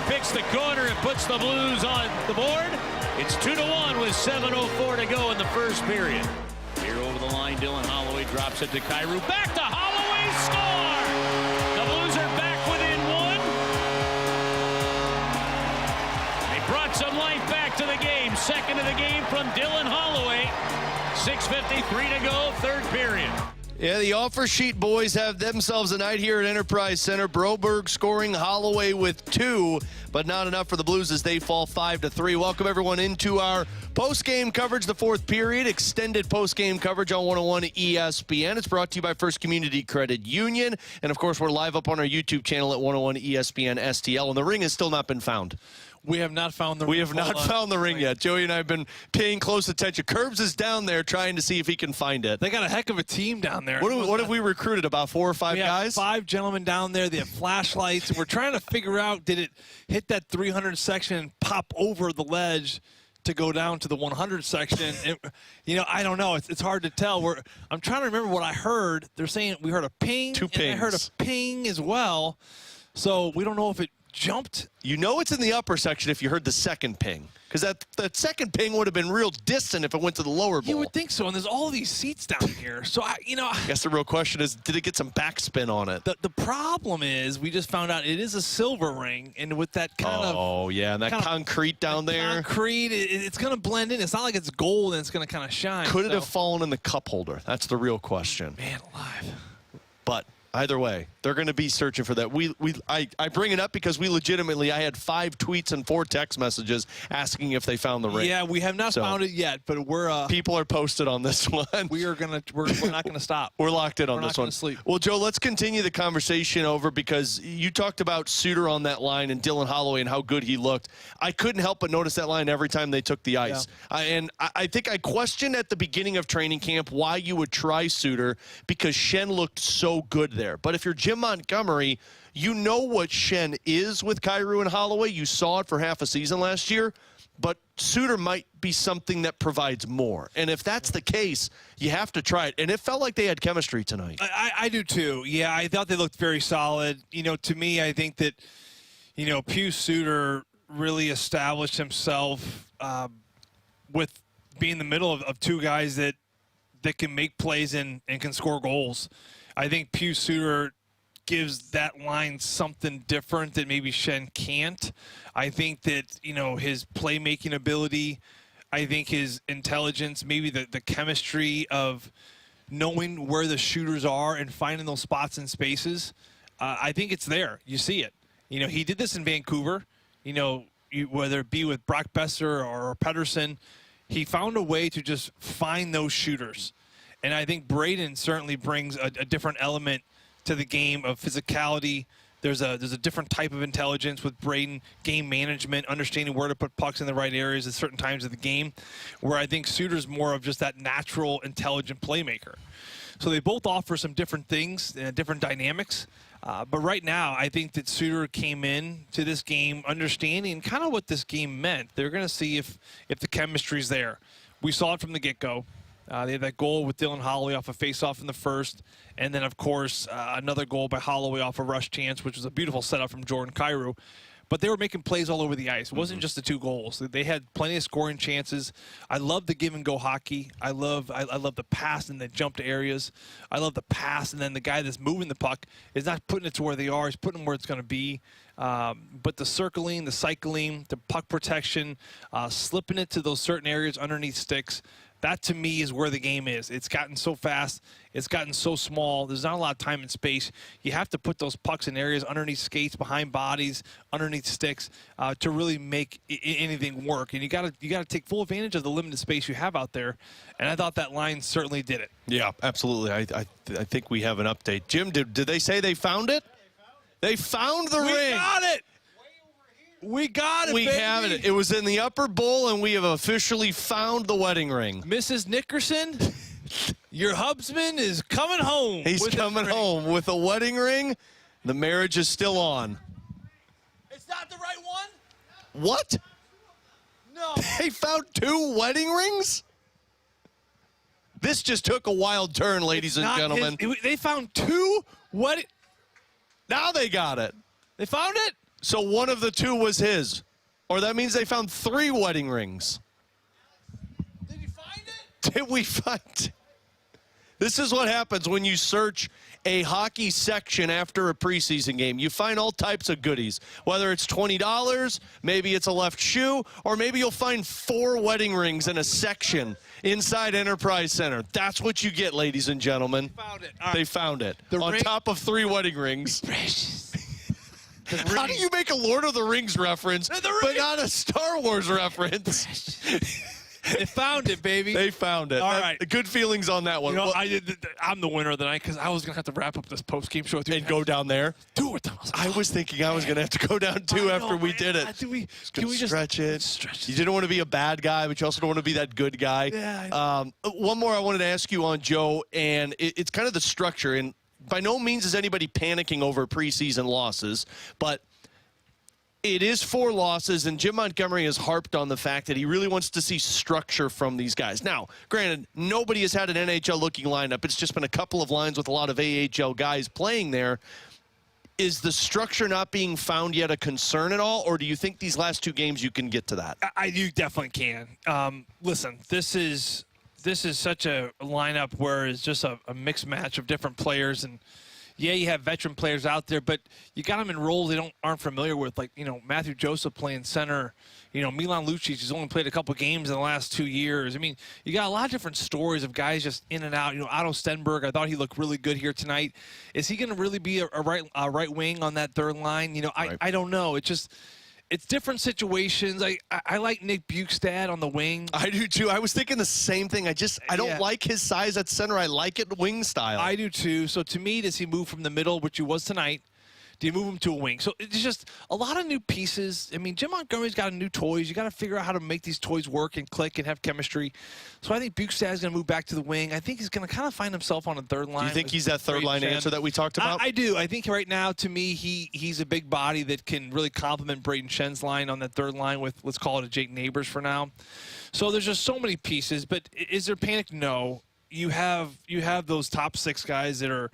picks the corner and puts the Blues on the board. It's 2-1 with 7:04 to go in the first period. Here over the line, Dylan Holloway drops it to Kyrou. Back to Holloway, score! The Blues are back within one. They brought some life back to the game. Second of the game from Dylan Holloway. 6:53 to go, third period. Yeah, the offer sheet boys have themselves a night here at Enterprise Center. Broberg scoring, Holloway with 2, but not enough for the Blues as they fall 5-3. Welcome everyone into our post-game coverage, the fourth period, extended post-game coverage on 101 ESPN. It's brought to you by First Community Credit Union, and of course we're live up on our YouTube channel at 101 ESPN STL, and the ring has still not been found. We have not found the ring. We have not found the ring yet. Joey and I have been paying close attention. Curbs is down there trying to see if he can find it. They got a heck of a team down there. What have we recruited? About 4 or 5 guys? 5 gentlemen down there. They have flashlights. We're trying to figure out, did it hit that 300 section and pop over the ledge to go down to the 100 section? And, I don't know. It's hard to tell. I'm trying to remember what I heard. They're saying we heard a ping. 2 pings. And I heard a ping as well. So we don't know if it jumped. You know it's in the upper section if you heard the second ping. Because that second ping would have been real distant if it went to the lower bowl. You would think so, and there's all these seats down here. So, I guess the real question is, did it get some backspin on it? The problem is, we just found out it is a silver ring, and with that kind of... Oh, yeah, and that concrete down there. Concrete, it's going to blend in. It's not like it's gold and it's going to kind of shine. Could it have fallen in the cup holder? That's the real question. Man alive. But either way, they're going to be searching for that. I bring it up because I had 5 tweets and 4 text messages asking if they found the ring. Yeah, we have not found it yet, but we're people are posted on this one. We're not gonna stop. We're locked in on this one. Sleep. Well, Joe, let's continue the conversation over because you talked about Suter on that line and Dylan Holloway and how good he looked. I couldn't help but notice that line every time they took the ice. Yeah. I think I questioned at the beginning of training camp why you would try Suter because Schenn looked so good there. But if you're Jim Montgomery, you know what Schenn is with Kyrou and Holloway. You saw it for half a season last year. But Suter might be something that provides more. And if that's the case, you have to try it. And it felt like they had chemistry tonight. I do too. Yeah, I thought they looked very solid. To me, I think that, Pius Suter really established himself with being the middle of 2 guys that can make plays and can score goals. I think Pius Suter gives that line something different that maybe Schenn can't. I think that, his playmaking ability, I think his intelligence, maybe the chemistry of knowing where the shooters are and finding those spots and spaces, I think it's there. You see it. He did this in Vancouver, whether it be with Brock Besser or Pedersen, he found a way to just find those shooters. And I think Braden certainly brings a different element to the game of physicality. There's a different type of intelligence with Braden, game management, understanding where to put pucks in the right areas at certain times of the game, where I think Suter's more of just that natural, intelligent playmaker. So they both offer some different things, different dynamics. But right now, I think that Suter came in to this game understanding kind of what this game meant. They're going to see if the chemistry's there. We saw it from the get-go. They had that goal with Dylan Holloway off a face-off in the first. And then, of course, another goal by Holloway off a rush chance, which was a beautiful setup from Jordan Kyrou. But they were making plays all over the ice. It wasn't just the 2 goals. They had plenty of scoring chances. I love the give-and-go hockey. I love the pass and the jump to areas. I love the pass, and then the guy that's moving the puck is not putting it to where they are. He's putting them where it's going to be. But the circling, the cycling, the puck protection, slipping it to those certain areas underneath sticks, that to me is where the game is. It's gotten so fast. It's gotten so small. There's not a lot of time and space. You have to put those pucks in areas underneath skates, behind bodies, underneath sticks to really make anything work. And you got to take full advantage of the limited space you have out there. And I thought that line certainly did it. Yeah, absolutely. I think we have an update. Jim, did they say they found it? They found the ring. We got it. We got it, We baby. have it. It was in the upper bowl, and we have officially found the wedding ring. Mrs. Nickerson, your husband is coming home. He's coming home with a wedding ring. The marriage is still on. It's not the right one? What? No. They found 2 wedding rings? This just took a wild turn, ladies and gentlemen. They found 2 wedding. Now they got it. They found it? So one of the two was his. Or that means they found 3 wedding rings. Did you find it? Did we find it? This is what happens when you search a hockey section after a preseason game. You find all types of goodies, whether it's $20, maybe it's a left shoe, or maybe you'll find 4 wedding rings in a section inside Enterprise Center. That's what you get, ladies and gentlemen. They found it. On top of 3 wedding rings. Precious. How do you make a Lord of the Rings reference, but not a Star Wars reference? They found it, baby. They found it. All right. Good feelings on that one. You know, I'm the winner of the night because I was going to have to wrap up this post-game show with you. And go down there? Do it. I was thinking I was going to have to go down, too, after we did it. Can we just stretch it? Stretch it. You didn't want to be a bad guy, but you also don't want to be that good guy. Yeah, one more I wanted to ask you on, Joe, and it's kind of the structure. And by no means is anybody panicking over preseason losses, but it is 4 losses, and Jim Montgomery has harped on the fact that he really wants to see structure from these guys. Now, granted, nobody has had an NHL-looking lineup. It's just been a couple of lines with a lot of AHL guys playing there. Is the structure not being found yet a concern at all, or do you think these last 2 games you can get to that? You definitely can. Listen, this is such a lineup where it's just a mixed match of different players, and yeah, you have veteran players out there, but you got them in roles they aren't familiar with, like, you know, Matthew Joseph playing center. You know, Milan Lucic has only played a couple games in the last 2 years. I mean, you got a lot of different stories of guys just in and out. You know, Otto Stenberg, I thought he looked really good here tonight. Is he going to really be a right wing on that third line? You know, I don't know. It's different situations. I like Nick Bukestad on the wing. I do too. I was thinking the same thing. I don't like his size at center. I like it wing style. I do too. So to me, does he move from the middle, which he was tonight? Do you move him to a wing? So it's just a lot of new pieces. I mean, Jim Montgomery's got new toys. You got to figure out how to make these toys work and click and have chemistry. So I think Bukestad's going to move back to the wing. I think he's going to kind of find himself on a third line. Do you think he's that third line answer that we talked about? I do. I think right now, to me, he's a big body that can really complement Braden Shen's line on that third line with, let's call it a Jake Neighbors for now. So there's just so many pieces. But is there panic? No. You have those top 6 guys that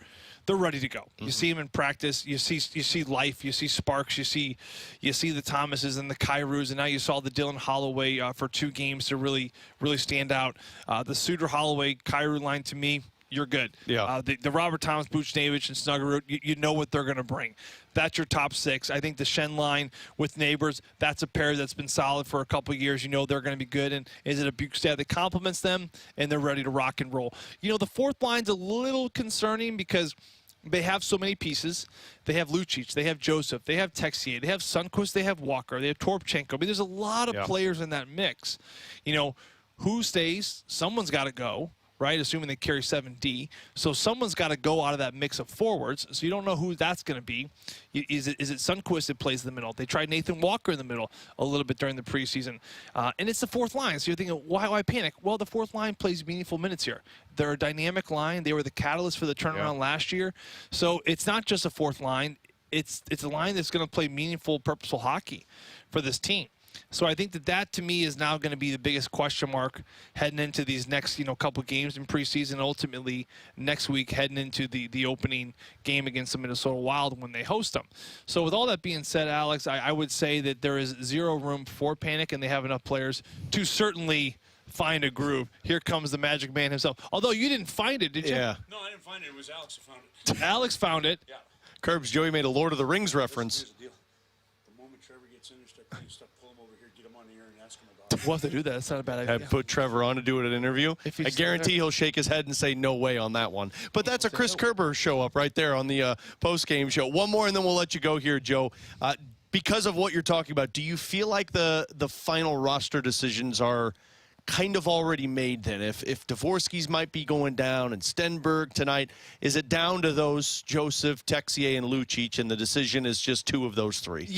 they're ready to go. You see them in practice. You see life. You see sparks. You see the Thomases and the Kyrous, and now you saw the Dylan Holloway for 2 games to really stand out. The Suter Holloway Kyrou line, to me, you're good. Yeah. The Robert Thomas, Buchnevich, and Snuggerud, you know what they're going to bring. That's your top 6. I think the Shen line with Neighbors, that's a pair that's been solid for a couple of years. You know they're going to be good. And is it a Bukestad that complements them, and they're ready to rock and roll? You know, the fourth line's a little concerning because they have so many pieces. They have Lucic. They have Joseph. They have Texier. They have Sundqvist. They have Walker. They have Torpchenko. I mean, there's a lot of players in that mix. You know, who stays? Someone's got to go, right, assuming they carry 7D. So someone's got to go out of that mix of forwards. So you don't know who that's going to be. Is it Sundqvist that plays in the middle? They tried Nathan Walker in the middle a little bit during the preseason. And it's the fourth line. So you're thinking, why panic? Well, the fourth line plays meaningful minutes here. They're a dynamic line. They were the catalyst for the turnaround last year. So it's not just a fourth line. It's a line that's going to play meaningful, purposeful hockey for this team. So I think that to me is now going to be the biggest question mark heading into these next couple games in preseason. Ultimately, next week heading into the opening game against the Minnesota Wild when they host them. So with all that being said, Alex, I would say that there is zero room for panic, and they have enough players to certainly find a groove. Here comes the Magic Man himself. Although you didn't find it, did you? Yeah. No, I didn't find it. It was Alex who found it. Alex found it. Yeah. Curbs, Joey made a Lord of the Rings reference. Here's the deal. The moment Trevor gets in and starts playing stuff, pull him over here, get him on the air, and ask him about it. We'll have to do that. That's not a bad idea. Had put Trevor on to do it at an interview. I guarantee he'll shake his head and say no way on that one. But that's a Chris Kerber show up right there on the post-game show. One more, and then we'll let you go here, Joe. Because of what you're talking about, do you feel like the final roster decisions are kind of already made then? If Dvorsky's might be going down and Stenberg tonight, is it down to those Joseph, Texier, and Lucic, and the decision is just two of those three?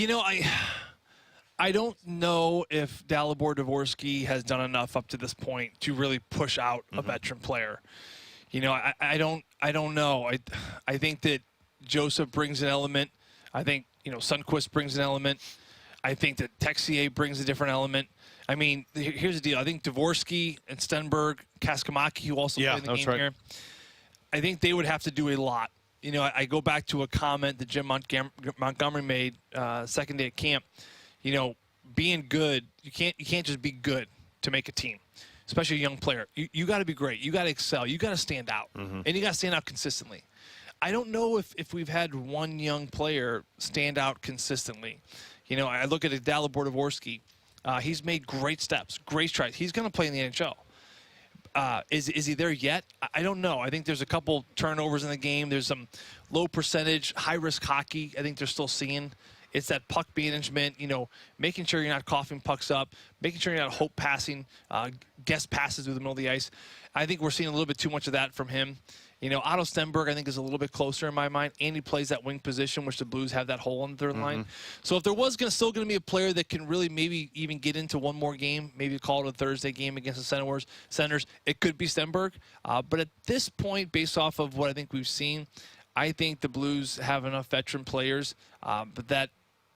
I don't know if Dalibor Dvorsky has done enough up to this point to really push out a veteran player. I don't know. I think that Joseph brings an element. I think Sundqvist brings an element. I think that Texier brings a different element. I mean, here's the deal. I think Dvorsky and Stenberg, Kaskamaki, who also played in the game here, I think they would have to do a lot you know, I go back to a comment that Jim Montgomery made second day at camp. You know, being good, you can't just be good to make a team, especially a young player. You got to be great. You got to excel. You got to stand out, and you got to stand out consistently. I don't know if we've had one young player stand out consistently. You know, I look at Dalibor Dvorsky. He's made great steps, great strides. He's going to play in the NHL. Is he there yet? I don't know. I think there's a couple turnovers in the game. There's some low percentage, high-risk hockey I think they're still seeing. It's that puck management, you know, making sure you're not coughing pucks up, making sure you're not hope passing, guess passes through the middle of the ice. I think we're seeing a little bit too much of that from him. You know, Otto Stenberg, I think, is a little bit closer in my mind. And he plays that wing position, which the Blues have that hole on the third line. So if there was still going to be a player that can really maybe even get into one more game, maybe call it a Thursday game against the Senators, it could be Stenberg. But at this point, based off of what I think we've seen, I think the Blues have enough veteran players but that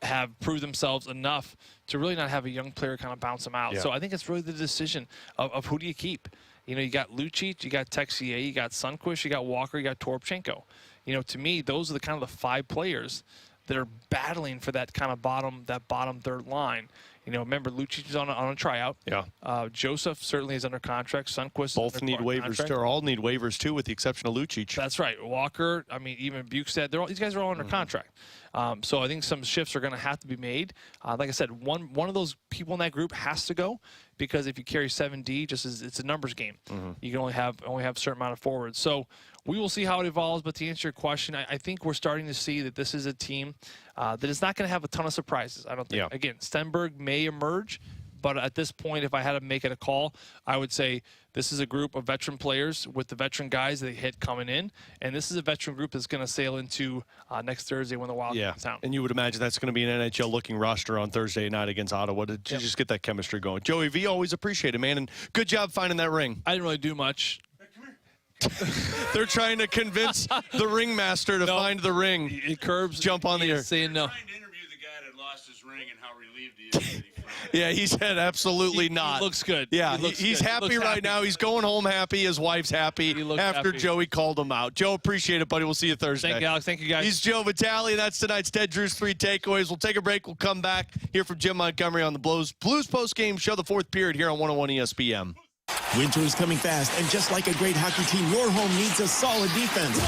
have proved themselves enough to really not have a young player kind of bounce them out. Yeah. So I think it's really the decision of who do you keep. You know, you got Lucic, you got Texier, you got Sundqvist, you got Walker, you got Toropchenko. You know, to me, those are the kind of the 5 players that are battling for that kind of bottom third line. You know, remember, Lucic is on a tryout. Yeah. Joseph certainly is under contract. Sundqvist Both need waivers, too, or all need waivers, too, with the exception of Lucic. That's right. Walker, I mean, even Bukestad, these guys are all under contract. So I think some shifts are going to have to be made. Like I said, one of those people in that group has to go, because if you carry 7D, it's a numbers game. You can only have a certain amount of forwards. So we will see how it evolves. But to answer your question, I think we're starting to see that this is a team that is not going to have a ton of surprises. I don't think. Yeah. Again, Stenberg may emerge, but at this point, if I had to make it a call, I would say this is a group of veteran players with the veteran guys that they hit coming in, and this is a veteran group that's going to sail into next Thursday when the Wild comes down. And you would imagine that's going to be an NHL-looking roster on Thursday night against Ottawa to just get that chemistry going. Joey V, always appreciate it, man, and good job finding that ring. I didn't really do much. They're trying to convince the ringmaster to find the ring. Curbs jump on the air. Saying no. Trying to interview the guy that lost his ring and how relieved he is that he found it. Yeah, he said absolutely not. He looks good. Yeah, He looks he's good. happy He looks right happy. now. He's going home happy. His wife's happy after happy. Joey called him out. Joe, appreciate it, buddy. We'll see you Thursday. Thank you, Alex. Thank you, guys. He's Joe Vitale. That's tonight's Ted Drew's 3 takeaways. We'll take a break. We'll come back, hear from Jim Montgomery on the Blues Postgame Show, the 4th period here on 101 ESPN. Winter is coming fast, and just like a great hockey team, your home needs a solid defense.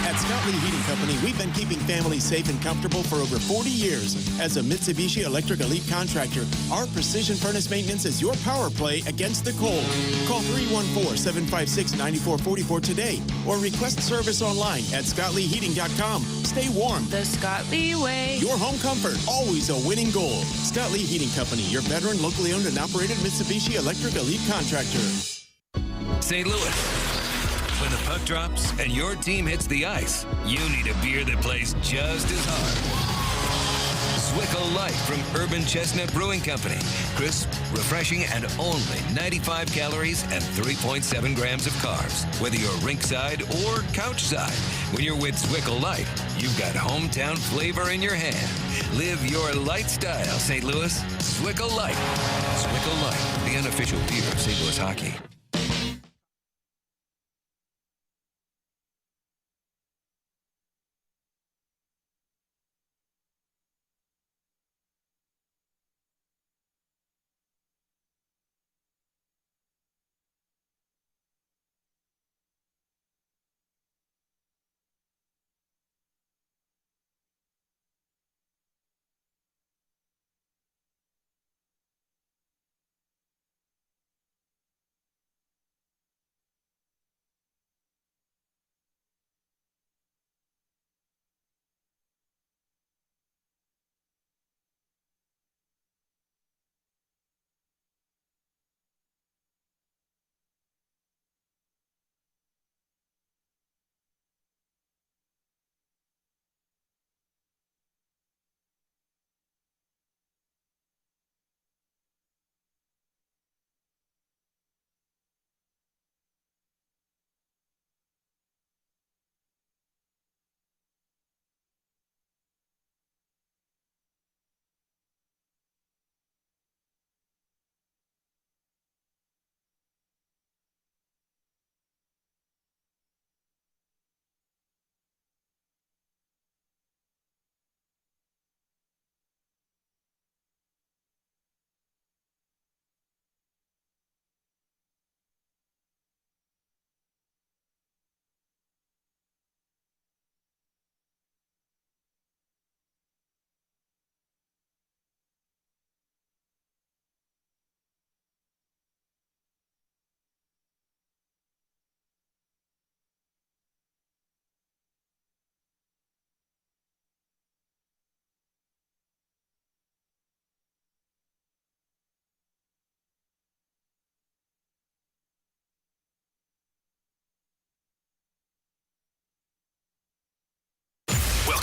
At Scott Lee Heating Company, we've been keeping families safe and comfortable for over 40 years. As a Mitsubishi Electric Elite contractor, our precision furnace maintenance is your power play against the cold. Call 314-756-9444 today, or request service online at scottleeheating.com. Stay warm. The Scott Lee way. Your home comfort, always a winning goal. Scott Lee Heating Company, your veteran, locally owned and operated Mitsubishi Electric Elite contractor. St. Louis. When the puck drops and your team hits the ice, you need a beer that plays just as hard. Zwickle Light from Urban Chestnut Brewing Company. Crisp, refreshing, and only 95 calories and 3.7 grams of carbs. Whether you're rinkside or couch side, when you're with Zwickle Light, you've got hometown flavor in your hand. Live your light style, St. Louis. Zwickle Light. Zwickle Light, the unofficial beer of St. Louis hockey.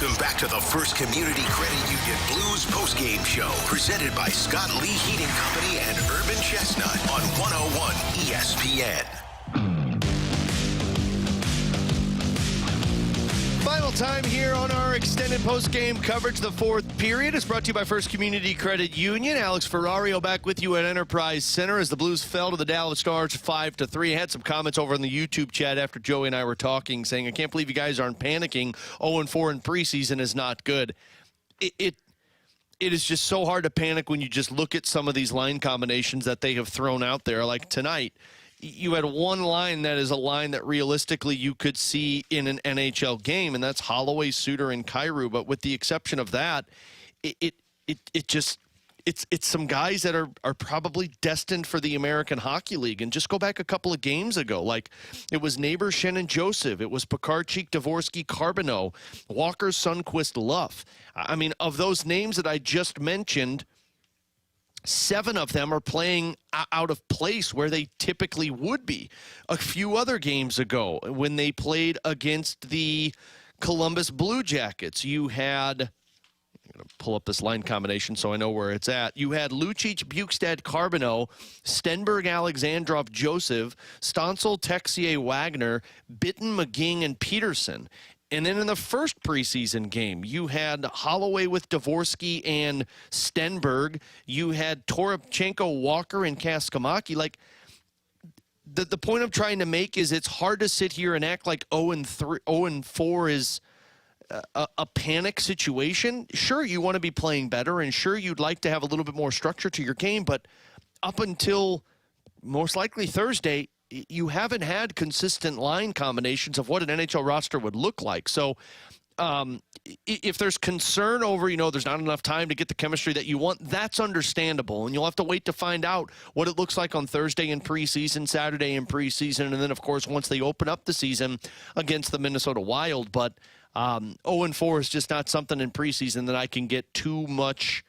Welcome back to the First Community Credit Union Blues postgame show, presented by Scott Lee Heating Company and Urban Chestnut on 101 ESPN. Final time here on our extended post-game coverage. The fourth period is brought to you by First Community Credit Union. Alex Ferrario back with you at Enterprise Center as the Blues fell to the Dallas Stars 5-3. I had some comments over on the YouTube chat after Joey and I were talking saying, I can't believe you guys aren't panicking. 0-4 in preseason is not good. It is just so hard to panic when you just look at some of these line combinations that they have thrown out there. Like tonight, you had one line that is a line that realistically you could see in an NHL game, and that's Holloway, Suter, and Kyrou. But with the exception of that, it's some guys that are probably destined for the American Hockey League. And just go back a couple of games ago, like it was Neighbor, Shannon, Joseph. It was Pekarczyk, Dvorsky, Carbonneau, Walker, Sundqvist, Luff. I mean, of those names that I just mentioned, 7 of them are playing out of place where they typically would be. A few other games ago, when they played against the Columbus Blue Jackets, you had, I'm going to pull up this line combination so I know where it's at. You had Lucic, Bukestad, Carbonneau, Stenberg, Alexandrov, Joseph, Stoncel, Texier, Wagner, Bitten, McGing, and Peterson. And then in the first preseason game, you had Holloway with Dvorsky and Stenberg. You had Toropchenko, Walker, and Kaskamaki. Like, the point I'm trying to make is it's hard to sit here and act like 0-4 is a panic situation. Sure, you want to be playing better, and sure, you'd like to have a little bit more structure to your game, but up until most likely Thursday, you haven't had consistent line combinations of what an NHL roster would look like. So if there's concern over, there's not enough time to get the chemistry that you want, that's understandable. And you'll have to wait to find out what it looks like on Thursday in preseason, Saturday in preseason, and then, of course, once they open up the season against the Minnesota Wild. But 0-4 is just not something in preseason that I can get too much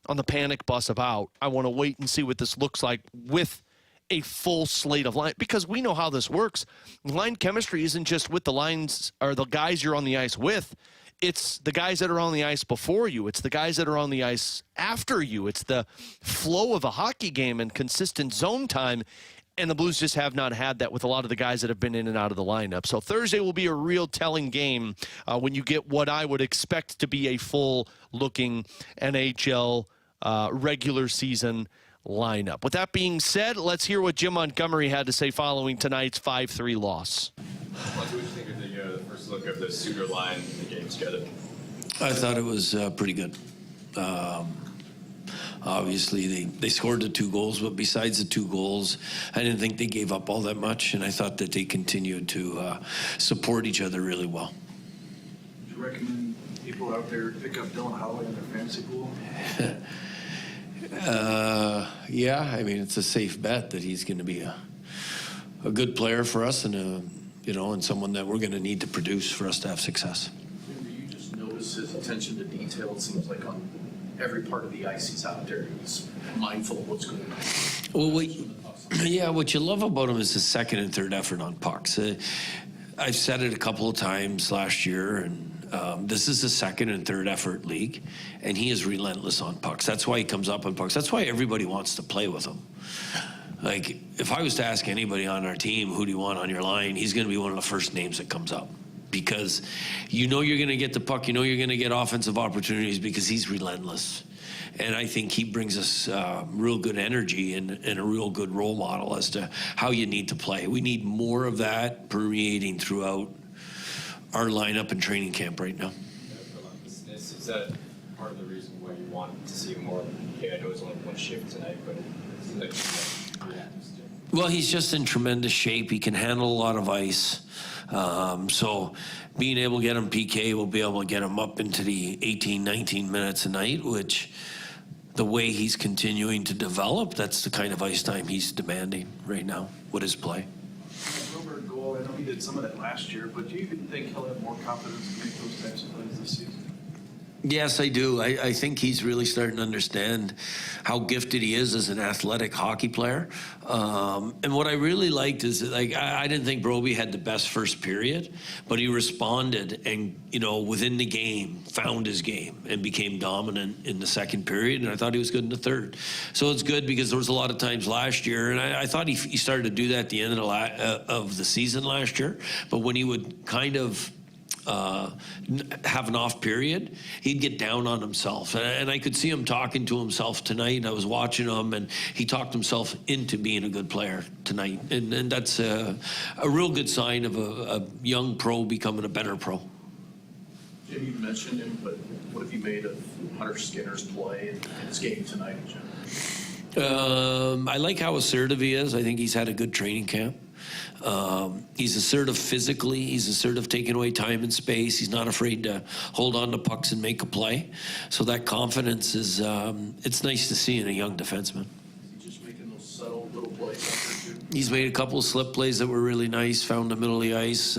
on the panic bus about. I want to wait and see what this looks like with a full slate of line, because we know how this works. Line chemistry isn't just with the lines or the guys you're on the ice with. It's the guys that are on the ice before you. It's the guys that are on the ice after you. It's the flow of a hockey game and consistent zone time. And the Blues just have not had that with a lot of the guys that have been in and out of the lineup. So Thursday will be a real telling game when you get what I would expect to be a full-looking NHL regular season lineup. With that being said, let's hear what Jim Montgomery had to say following tonight's 5-3 loss. What did you think of the first look of the Suter line in the game together? I thought it was pretty good. Obviously, they scored the 2 goals, but besides the 2 goals, I didn't think they gave up all that much, and I thought that they continued to support each other really well. Would you recommend people out there pick up Dylan Holloway in their fantasy pool? Yeah, I mean, it's a safe bet that he's going to be a good player for us and and someone that we're going to need to produce for us to have success. Do you just notice his attention to detail? It seems like on every part of the ice he's out there, he's mindful of what's going on. Well, what you love about him is his second and third effort on pucks. I've said it a couple of times last year, and this is a second and third effort league, and he is relentless on pucks. That's why he comes up on pucks. That's why everybody wants to play with him. Like, if I was to ask anybody on our team, who do you want on your line, he's going to be one of the first names that comes up, because you're going to get the puck, you're going to get offensive opportunities because he's relentless. And I think he brings us real good energy and a real good role model as to how you need to play. We need more of that permeating throughout our lineup and training camp right now. Is that part of the reason why you want to see more? I know it's only one shift tonight, but it seems like well, he's just in tremendous shape. He can handle a lot of ice. So being able to get him PK, we'll be able to get him up into the 18, 19 minutes a night, which the way he's continuing to develop, that's the kind of ice time he's demanding right now with his play. Goal. I know he did some of that last year, but do you think he'll have more confidence to make those types of plays this season? Yes, I do. I think he's really starting to understand how gifted he is as an athletic hockey player. And what I really liked is, like, I didn't think Broby had the best first period, but he responded and, within the game, found his game and became dominant in the second period. And I thought he was good in the third. So it's good because there was a lot of times last year, and I thought he started to do that at the end of the season last year. But when he would kind of have an off period, he'd get down on himself. And I could see him talking to himself tonight. I was watching him, and he talked himself into being a good player tonight. And that's a real good sign of a young pro becoming a better pro. Jim, you mentioned him, but what have you made of Hunter Skinner's play in his game tonight in general? I like how assertive he is. I think he's had a good training camp. He's assertive physically. He's assertive taking away time and space. He's not afraid to hold on to pucks and make a play. So that confidence is, it's nice to see in a young defenseman. Is he just making those subtle little plays out there too? He's made a couple of slip plays that were really nice, found the middle of the ice.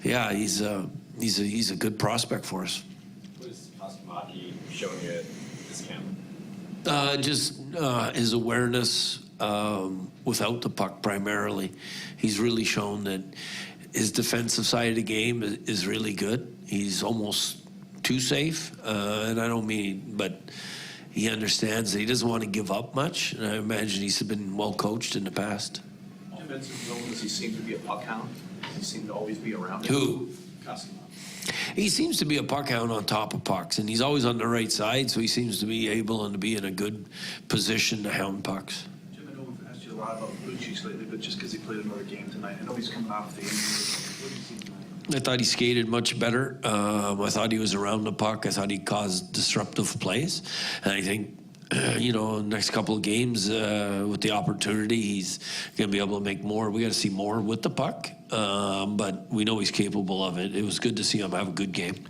Yeah, he's a good prospect for us. What is Hockey showing you at this camp? Just his awareness without the puck primarily. He's really shown that his defensive side of the game is really good. He's almost too safe, and I don't mean, but he understands that he doesn't want to give up much, and I imagine he's been well coached in the past. Does he seem to be a puck hound? Does he seem to always be around him? Who? He seems to be a puck hound on top of pucks, and he's always on the right side, so he seems to be able to be in a good position to hound pucks. Jim, I know we've asked you a lot about Lucic lately, but just because he played another game tonight, I know he's coming off the injury. What do you see tonight? I thought he skated much better. I thought he was around the puck. I thought he caused disruptive plays. And I think, next couple of games with the opportunity, he's going to be able to make more. We got to see more with the puck, but we know he's capable of it. It was good to see him have a good game.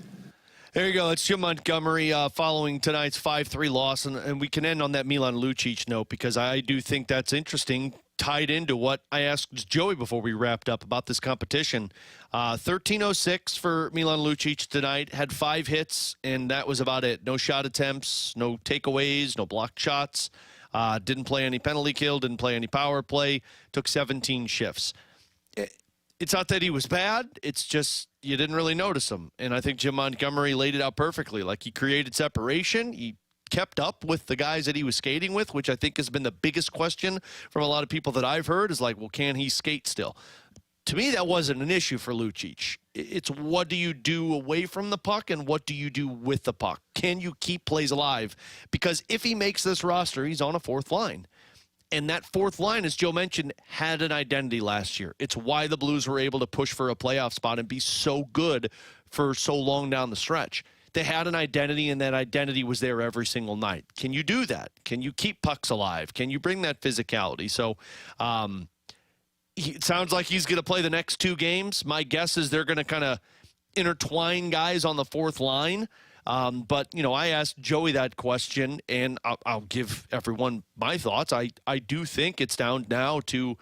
There you go. It's Jim Montgomery following tonight's 5-3 loss. And we can end on that Milan Lucic note because I do think that's interesting, tied into what I asked Joey before we wrapped up about this competition. 13:06 for Milan Lucic tonight. Had 5 hits, and that was about it. No shot attempts, no takeaways, no blocked shots. Didn't play any penalty kill, didn't play any power play. Took 17 shifts. It's not that he was bad. It's just you didn't really notice him. And I think Jim Montgomery laid it out perfectly. Like, he created separation. He kept up with the guys that he was skating with, which I think has been the biggest question from a lot of people that I've heard is like, well, can he skate still? To me, that wasn't an issue for Lucic. It's what do you do away from the puck and what do you do with the puck? Can you keep plays alive? Because if he makes this roster, he's on a 4th line. And that 4th line, as Joe mentioned, had an identity last year. It's why the Blues were able to push for a playoff spot and be so good for so long down the stretch. They had an identity, and that identity was there every single night. Can you do that? Can you keep pucks alive? Can you bring that physicality? So it sounds like he's going to play the next 2 games. My guess is they're going to kind of intertwine guys on the 4th line. But, I asked Joey that question, and I'll give everyone my thoughts. I do think it's down now to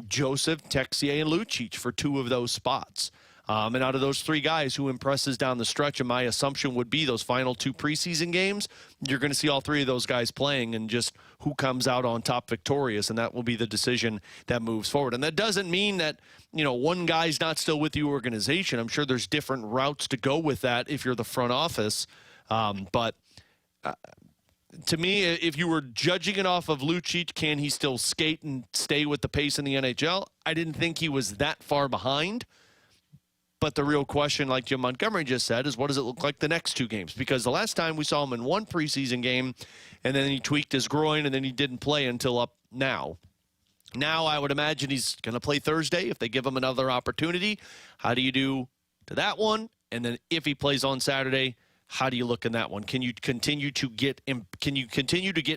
Joseph, Texier, and Lucic for 2 of those spots. And out of those 3 guys, who impresses down the stretch, and my assumption would be those final 2 preseason games, you're going to see all 3 of those guys playing and just who comes out on top victorious, and that will be the decision that moves forward. And that doesn't mean that, one guy's not still with the organization. I'm sure there's different routes to go with that if you're the front office. But to me, if you were judging it off of Lucic, can he still skate and stay with the pace in the NHL? I didn't think he was that far behind. But the real question, like Jim Montgomery just said, is what does it look like the next 2 games? Because the last time we saw him in 1 preseason game, and then he tweaked his groin, and then he didn't play until up now. Now I would imagine he's going to play Thursday if they give him another opportunity. How do you do to that one? And then if he plays on Saturday, how do you look in that one? Can you continue to get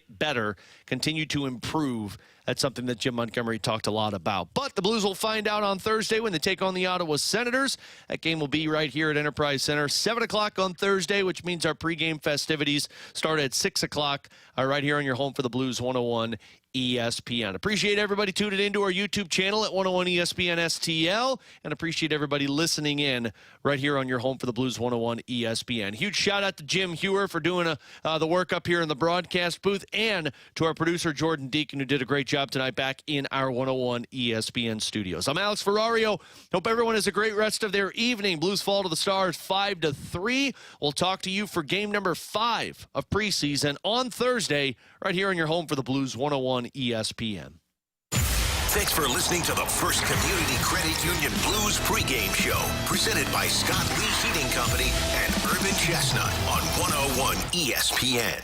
better, continue to improve That's something that Jim Montgomery talked a lot about. But the Blues will find out on Thursday when they take on the Ottawa Senators. That game will be right here at Enterprise Center, 7 o'clock on Thursday, which means our pregame festivities start at 6 o'clock right here on your home for the Blues 101 ESPN. Appreciate everybody tuning into our YouTube channel at 101 ESPN STL, and appreciate everybody listening in right here on your home for the Blues 101 ESPN. Huge shout out to Jim Hewer for doing the work up here in the broadcast booth, and to our producer Jordan Deacon, who did a great job tonight back in our 101 ESPN studios. I'm Alex Ferrario. Hope everyone has a great rest of their evening. Blues fall to the Stars 5-3. We'll talk to you for game number 5 of preseason on Thursday right here on your home for the Blues 101 ESPN. Thanks for listening to the First Community Credit Union Blues pregame show, presented by Scott Lee Heating Company and Urban Chestnut on 101 ESPN.